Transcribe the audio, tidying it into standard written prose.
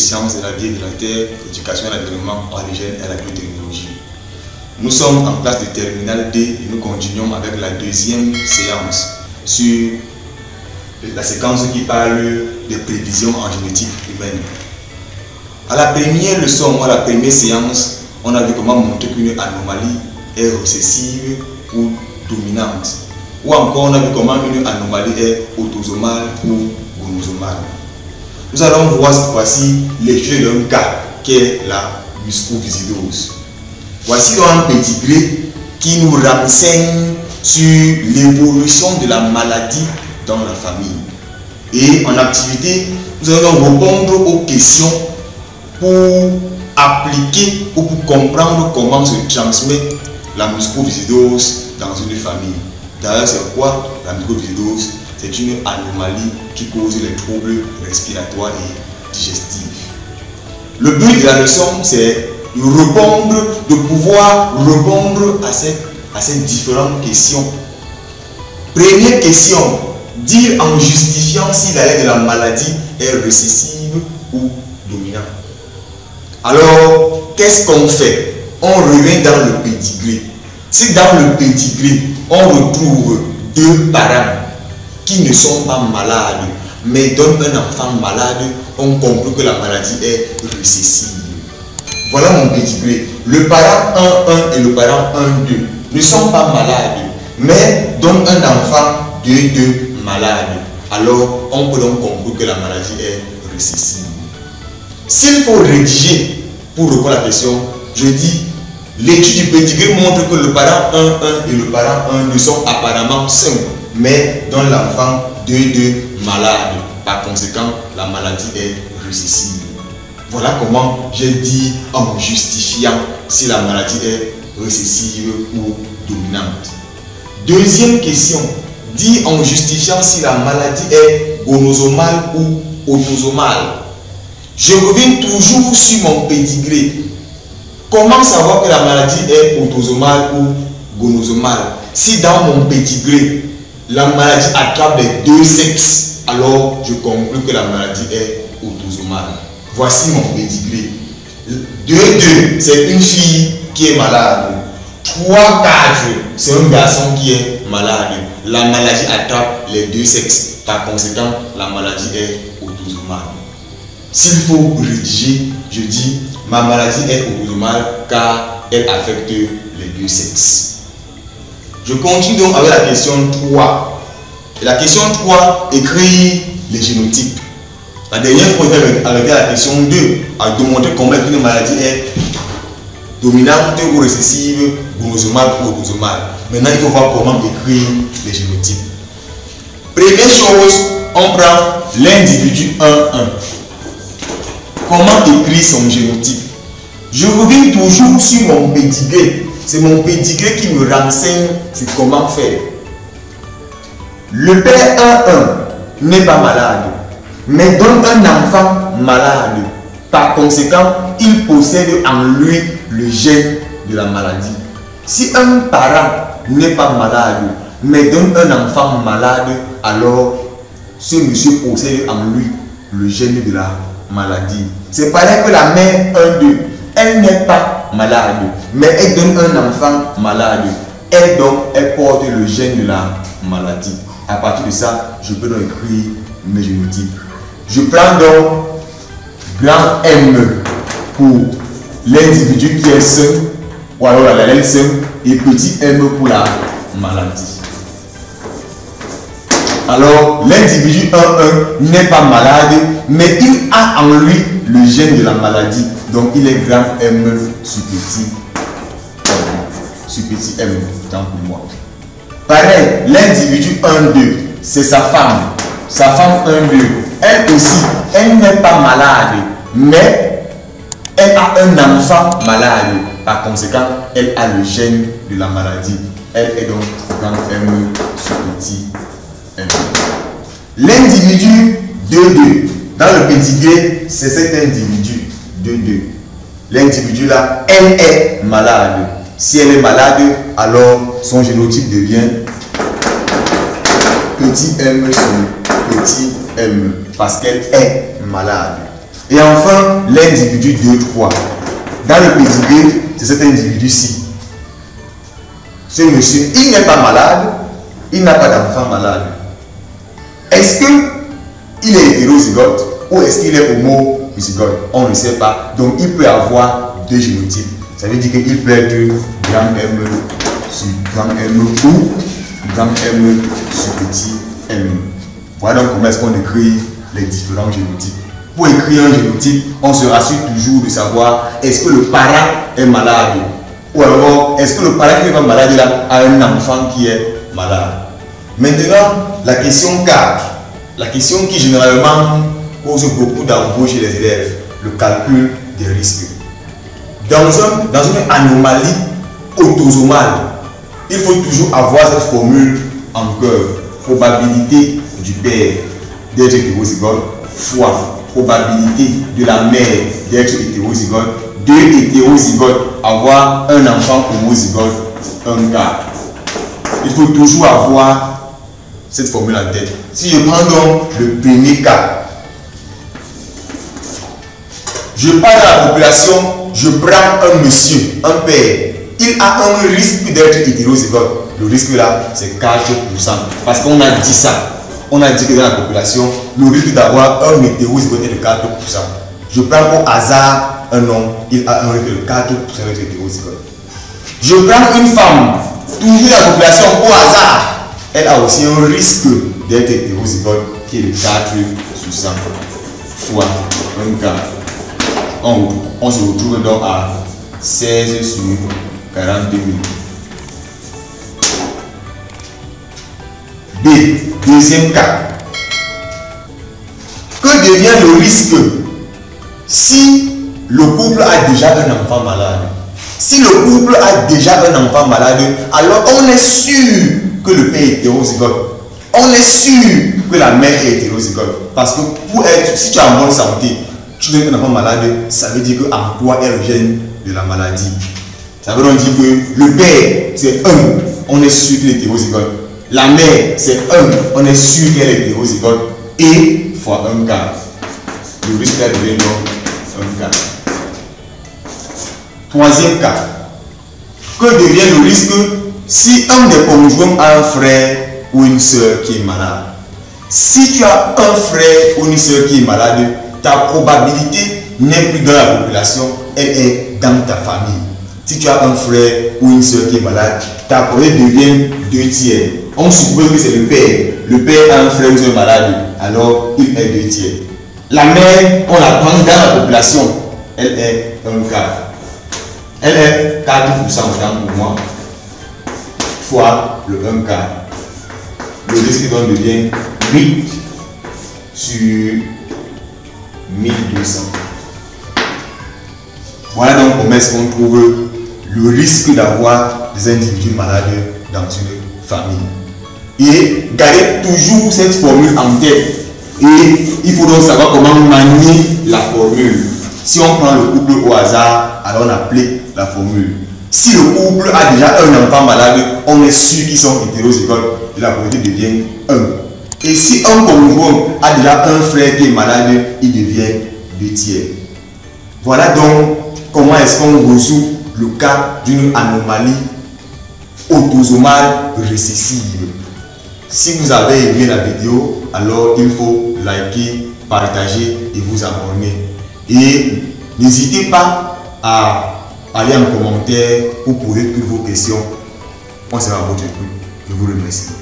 sciences de la vie et de la terre, éducation à l'environnement, origine et la biotechnologie. Nous sommes en classe de terminale D et nous continuons avec la deuxième séance sur la séquence qui parle des prévisions en génétique humaine. À la première leçon, à la première séance, on a vu comment montrer qu'une anomalie est récessive ou dominante. Ou encore, on a vu comment une anomalie est autosomale ou gonosomale. Nous allons voir cette fois-ci l'étude d'un cas qui est la muscoviscidose. Voici donc un petit gré qui nous renseigne sur l'évolution de la maladie dans la famille. Et en activité, nous allons répondre aux questions pour appliquer ou pour comprendre comment se transmet la muscoviscidose dans une famille. D'ailleurs, c'est quoi la muscoviscidose? C'est une anomalie qui cause les troubles respiratoires et digestifs. Le but de la leçon, c'est de pouvoir répondre à ces différentes questions. Première question, dire en justifiant si l'arrêt de la maladie est récessive ou dominante. Alors, qu'est-ce qu'on fait? On revient dans le pédigré. Si dans le pédigré, on retrouve deux parents qui ne sont pas malades, mais donnent un enfant malade, on comprend que la maladie est récessive. Voilà mon pédigré. Le parent 1-1 et le parent 1-2 ne sont pas malades, mais donnent un enfant 2-2 malade. Alors, on peut donc comprendre que la maladie est récessive. S'il faut rédiger pour répondre à la question, je dis l'étude du pédigré montre que le parent 1-1 et le parent 1-2 sont apparemment sains, mais dont l'enfant 2-2 malade. Par conséquent, la maladie est récessive. Voilà comment j'ai dit en justifiant si la maladie est récessive ou dominante. Deuxième question, dit en justifiant si la maladie est gonosomale ou autosomale. Je reviens toujours sur mon pédigré. Comment savoir que la maladie est autosomale ou gonosomale? Si dans mon pédigré, la maladie attrape les deux sexes, alors je conclus que la maladie est autosomale. Voici mon pédigré. 2-2, c'est une fille qui est malade. 3-4, c'est un garçon qui est malade. La maladie attrape les deux sexes. Par conséquent, la maladie est autosomale. S'il faut rédiger, je dis ma maladie est autosomale car elle affecte les deux sexes. Je continue donc avec la question 3. Et la question 3 écrit les génotypes. La dernière fois, avec la question 2, à démontrer comment une maladie est dominante ou récessive, gonosomale ou autosomale. Maintenant, il faut voir comment écrire les génotypes. Première chose, on prend l'individu 1-1. Comment écrire son génotype? Je reviens toujours sur mon pédigré. C'est mon pédigré qui me renseigne sur comment faire. Le père 1-1 n'est pas malade, mais donne un enfant malade. Par conséquent, il possède en lui le gène de la maladie. Si un parent n'est pas malade, mais donne un enfant malade, alors ce monsieur possède en lui le gène de la maladie. C'est pareil que la mère 1-2. Elle n'est pas malade, mais elle donne un enfant malade. Elle porte le gène de la maladie. À partir de ça, je peux donc écrire mes génotypes. Je prends donc grand M pour l'individu qui est sain, ou alors la l'allèle sain, et petit m pour la maladie. Alors, l'individu 1-1 n'est pas malade, mais il a en lui le gène de la maladie. Donc, il est grand M sur petit m, tant pour moi. Pareil, l'individu 1-2, c'est sa femme. Sa femme 1-2, elle aussi, elle n'est pas malade, mais elle a un enfant malade. Par conséquent, elle a le gène de la maladie. Elle est donc grand M sur petit m. L'individu 2-2, dans le pédigré, c'est cet individu 2-2. L'individu là, elle est malade. Si elle est malade, alors son génotype devient petit m sur petit m parce qu'elle est malade. Et enfin, l'individu 2, 3. Dans le pédigré, c'est cet individu-ci. Ce monsieur, il n'est pas malade, il n'a pas d'enfant malade. Est-ce qu'il est hétérozygote ou est-ce qu'il est homozygote? On ne sait pas. Donc, il peut avoir deux génotypes. Ça veut dire qu'il peut être grand M sur grand M ou grand M sur petit m. Voilà donc comment est-ce qu'on écrit les différents génotypes. Pour écrire un génotype, on se rassure toujours de savoir est-ce que le parent est malade ou alors est-ce que le parent qui n'est pas malade là, a un enfant qui est malade. Maintenant, la question 4, la question qui généralement cause beaucoup d'embrouilles chez les élèves, le calcul des risques. Dans une anomalie autosomale, il faut toujours avoir cette formule en cœur. Probabilité du père d'être hétérozygote fois probabilité de la mère d'être hétérozygote. Deux hétérozygotes avoir un enfant homozygote, un cas. Il faut toujours avoir cette formule en tête. Si je prends donc le premier cas, je parle à la population, je prends un monsieur, un père, il a un risque d'être hétérozygote. Le risque là, c'est 4%. Parce qu'on a dit ça. On a dit que dans la population, le risque d'avoir un hétérozygote est de 4%. Je prends au hasard un homme, il a un risque de 4% d'être hétérozygote. Je prends une femme, toujours dans la population, au hasard, elle a aussi un risque d'être hétérozygote qui est de 4% fois un cas. On se retrouve donc à 16 sur 42 000. B. Deuxième cas. Que devient le risque si le couple a déjà un enfant malade? Si le couple a déjà un enfant malade, alors on est sûr que le père est hétérozygote. On est sûr que la mère est hétérozygote. Parce que si tu es en bonne santé, tu donnes un enfant malade, ça veut dire qu'en toi est le gène de la maladie. Ça veut donc dire que le père, c'est 1, on est sûr qu'il est hétérozygote. La mère, c'est 1, on est sûr qu'elle est hétérozygote. Et fois un quart. Le risque est de donc un quart. Troisième cas. Que devient le risque si un des conjoints a un frère ou une soeur qui est malade? Si tu as un frère ou une soeur qui est malade, ta probabilité n'est plus dans la population, elle est dans ta famille. Si tu as un frère ou une soeur qui est malade, ta probabilité devient 2 tiers. On suppose que c'est le père. Le père a un frère ou une soeur malade, alors il est 2 tiers. La mère, on la prend dans la population, elle est un quart. Elle est 4% autant pour moi, fois le 1 quart. Le risque donc devient 8 sur 1200. Voilà donc comment est-ce qu'on trouve le risque d'avoir des individus malades dans une famille. Et gardez toujours cette formule en tête. Et il faut donc savoir comment manier la formule. Si on prend le couple au hasard, alors on applique la formule. Si le couple a déjà un enfant malade, on est sûr qu'ils sont hétérozygotes et la probabilité devient 1. Et si un conjoint a déjà un frère qui est malade, il devient 2 tiers. Voilà donc comment est-ce qu'on résout le cas d'une anomalie autosomale récessive. Si vous avez aimé la vidéo, alors il faut liker, partager et vous abonner. Et n'hésitez pas à aller en commentaire pour poser toutes vos questions. On sera à votre écoute. Je vous remercie.